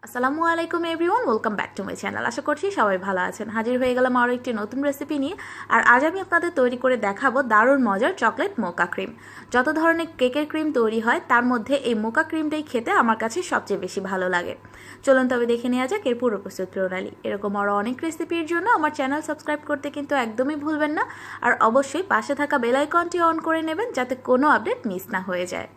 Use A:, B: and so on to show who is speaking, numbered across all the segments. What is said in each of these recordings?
A: আসসালামু আলাইকুম everyone, welcome back to my channel. আশা করছি সবাই ভালো আছেন। হাজির হয়ে গেলাম আরও একটি নতুন রেসিপি নিয়ে। আর আজ আমি আপনাদের তৈরি করে দেখাবো দারুণ মজার চকলেট মোকা ক্রিম। যত ধরনের কেকের ক্রিম তৈরি হয় তার মধ্যে এই মোকা ক্রিমটাই খেতে আমার কাছে সবচেয়ে বেশি ভালো লাগে। চলুন তবে দেখে নেওয়া যাক এর পুরো প্রস্তুত প্রণালী। এরকম আরও অনেক রেসিপির জন্য আমার চ্যানেল সাবস্ক্রাইব করতে কিন্তু একদমই ভুলবেন না। আর অবশ্যই পাশে থাকা বেল আইকনটি অন করে নেবেন যাতে কোনো আপডেট মিস না হয়ে যায়।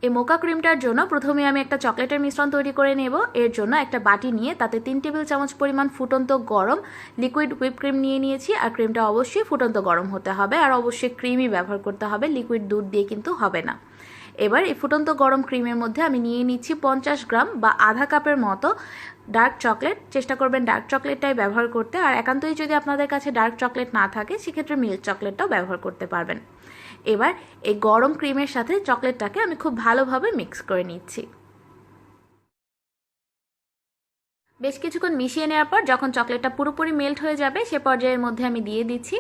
A: এই মোকা ক্রিমটার জন্য প্রথমে আমি একটা চকলেটের মিশ্রণ তৈরি করে নেব। এর জন্য একটা বাটি নিয়ে তাতে 3 টেবিল চামচ পরিমাণ ফুটন্ত গরম লিকুইড হুইপ ক্রিম নিয়ে নিয়েছি। আর ক্রিমটা অবশ্যই ফুটন্ত গরম হতে হবে, আর অবশ্যই ক্রিমই ব্যবহার করতে হবে, লিকুইড দুধ দিয়ে কিন্তু হবে না। এবার এই ফুটন্ত গরম ক্রিমের মধ্যে আমি নিয়ে নিচ্ছি 50 গ্রাম বা আধা কাপের মতো ডার্ক চকলেট। চেষ্টা করবেন ডার্ক চকলেটটাই ব্যবহার করতে, আর একান্তই যদি আপনাদের কাছে ডার্ক চকলেট না থাকে সেক্ষেত্রে মিল্ক চকলেটটাও ব্যবহার করতে পারবেন। এবার এই গরম ক্রিমের সাথে চকলেটটাকে আমি খুব ভালোভাবে মিক্স করে নিচ্ছি। বেশ কিছুক্ষণ মিশিয়ে নেওয়ার পর যখন চকলেটটা পুরোপুরি মেল্ট হয়ে যাবে সে পর্যায়ের মধ্যে আমি দিয়ে দিচ্ছি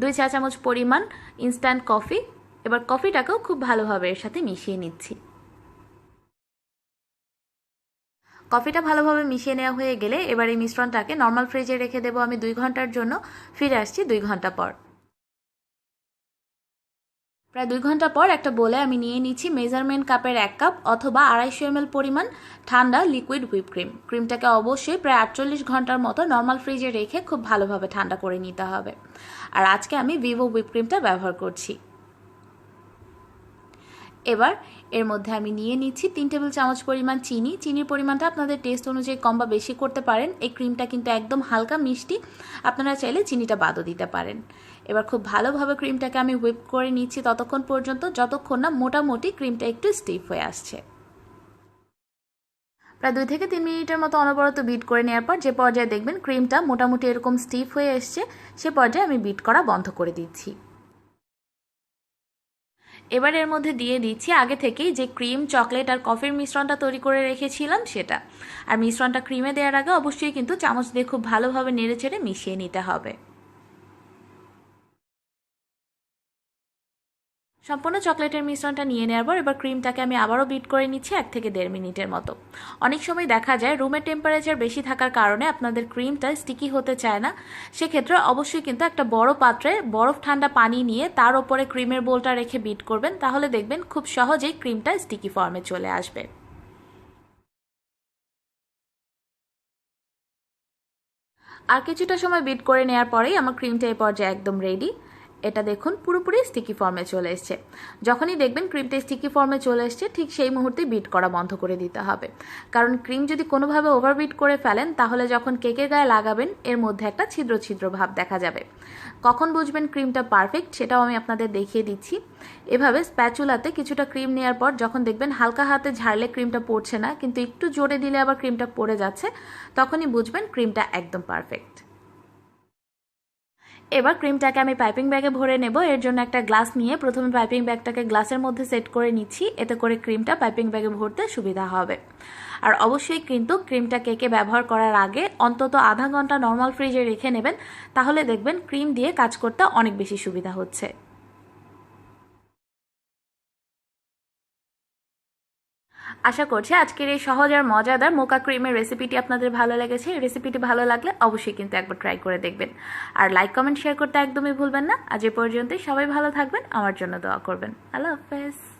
A: 2 চা চামচ পরিমাণ ইনস্ট্যান্ট কফি। এবার কফিটাকেও খুব ভালোভাবে এর সাথে মিশিয়ে নিচ্ছি। কফিটা ভালোভাবে মিশিয়ে নেওয়া হয়ে গেলে এবার এই মিশ্রণটাকে নর্মাল ফ্রিজে রেখে দেবো আমি 2 ঘন্টার জন্য। ফিরে আসছি 2 ঘন্টা পর। প্রায় 2 ঘন্টা পর একটা বলে আমি নিয়ে নিচ্ছি মেজারমেন্ট কাপের 1 কাপ অথবা 250 ml পরিমাণ ঠান্ডা লিকুইড হুইপ ক্রিম। ক্রিমটাকে অবশ্যই প্রায় 48 ঘন্টার মতো নর্মাল ফ্রিজে রেখে খুব ভালোভাবে ঠান্ডা করে নিতে হবে। আর আজকে আমি ভিভো হুইপ ক্রিমটা ব্যবহার করছি। এবার এর মধ্যে আমি নিয়ে নিচ্ছি 3 টেবিল চামচ পরিমাণ চিনি। চিনির পরিমাণটা আপনাদের টেস্ট অনুযায়ী কম বা বেশি করতে পারেন। এই ক্রিমটা কিন্তু একদম হালকা মিষ্টি, আপনারা চাইলে চিনিটা বাদও দিতে পারেন। এবার খুব ভালোভাবে ক্রিমটাকে আমি হুইপ করে নিচ্ছি ততক্ষণ পর্যন্ত যতক্ষণ না মোটামুটি ক্রিমটা একটু স্টিফ হয়ে আসছে। প্রায় 2 থেকে 3 মিনিটের মতো অনবরত বিট করে নেওয়ার পর যে পর্যায়ে দেখবেন ক্রিমটা মোটামুটি এরকম স্টিফ হয়ে এসছে সে পর্যায়ে আমি বিট করা বন্ধ করে দিচ্ছি। এবার এর মধ্যে দিয়ে দিচ্ছি আগে থেকেই যে ক্রিম চকলেট আর কফির মিশ্রণটা তৈরি করে রেখেছিলাম সেটা। আর মিশ্রণটা ক্রিমে দেওয়ার আগে অবশ্যই কিন্তু চামচ দিয়ে খুব ভালোভাবে নেড়েচেড়ে মিশিয়ে নিতে হবে। সম্পূর্ণ চকলেটের মিশ্রণটা নিয়ে নেওয়ার পর এবার ক্রিমটাকে আমি আবারও বিট করে নিচ্ছি 1 থেকে 1.5 মিনিটের মতো। অনেক সময় দেখা যায় রুমের টেম্পারেচার বেশি থাকার কারণে আপনাদের ক্রিমটা স্টিকি হতে চায় না। সেক্ষেত্রে অবশ্যই কিন্তু একটা বড় পাত্রে বরফ ঠান্ডা পানি নিয়ে তার উপরে ক্রিমের বোলটা রেখে বিট করবেন, তাহলে দেখবেন খুব সহজেই ক্রিমটা স্টিকি ফর্মে চলে আসবে। আর কিছুটা সময় বিট করে নেওয়ার পরেই আমার ক্রিমটা এই পর্যায়ে একদম রেডি। এটা দেখুন পুরোপুরি স্টিকি ফর্মে চলে এসছে। যখনই দেখবেন ক্রিমটা স্টিকি ফর্মে চলে এসছে ঠিক সেই মুহূর্তে বিট করা বন্ধ করে দিতে হবে, কারণ ক্রিম যদি কোনোভাবে ওভারবিট করে ফেলেন তাহলে যখন কেকের গায়ে লাগাবেন এর মধ্যে একটা ছিদ্র ছিদ্র ভাব দেখা যাবে। কখন বুঝবেন ক্রিমটা পারফেক্ট সেটাও আমি আপনাদের দেখিয়ে দিচ্ছি। এভাবে স্প্যাচুলাতে কিছুটা ক্রিম নেওয়ার পর যখন দেখবেন হালকা হাতে ঝাড়লে ক্রিমটা পড়ছে না কিন্তু একটু জোরে দিলে আবার ক্রিমটা পড়ে যাচ্ছে, তখনই বুঝবেন ক্রিমটা একদম পারফেক্ট। এবার ক্রিমটাকে আমি পাইপিং ব্যাগে ভরে নেব। এর জন্য একটা গ্লাস নিয়ে প্রথমে পাইপিং ব্যাগটাকে গ্লাসের মধ্যে সেট করে নিচ্ছি, এতে করে ক্রিমটা পাইপিং ব্যাগে ভরতে সুবিধা হবে। আর অবশ্যই কিন্তু ক্রিমটা কেকে ব্যবহার করার আগে অন্তত আধা ঘন্টা নর্মাল ফ্রিজে রেখে নেবেন, তাহলে দেখবেন ক্রিম দিয়ে কাজ করতে অনেক বেশি সুবিধা হচ্ছে। আশা করছি আজকের এই সহজ আর মজাদার মোকা ক্রিমের রেসিপিটি আপনাদের ভালো লেগেছে। এই রেসিপিটি ভালো লাগলে অবশ্যই কিন্তু একবার ট্রাই করে দেখবেন। আর লাইক কমেন্ট শেয়ার করতে একদমই ভুলবেন না। আজ এ পর্যন্তই, সবাই ভালো থাকবেন, আমার জন্য দোয়া করবেন। আল্লাহ হাফেজ।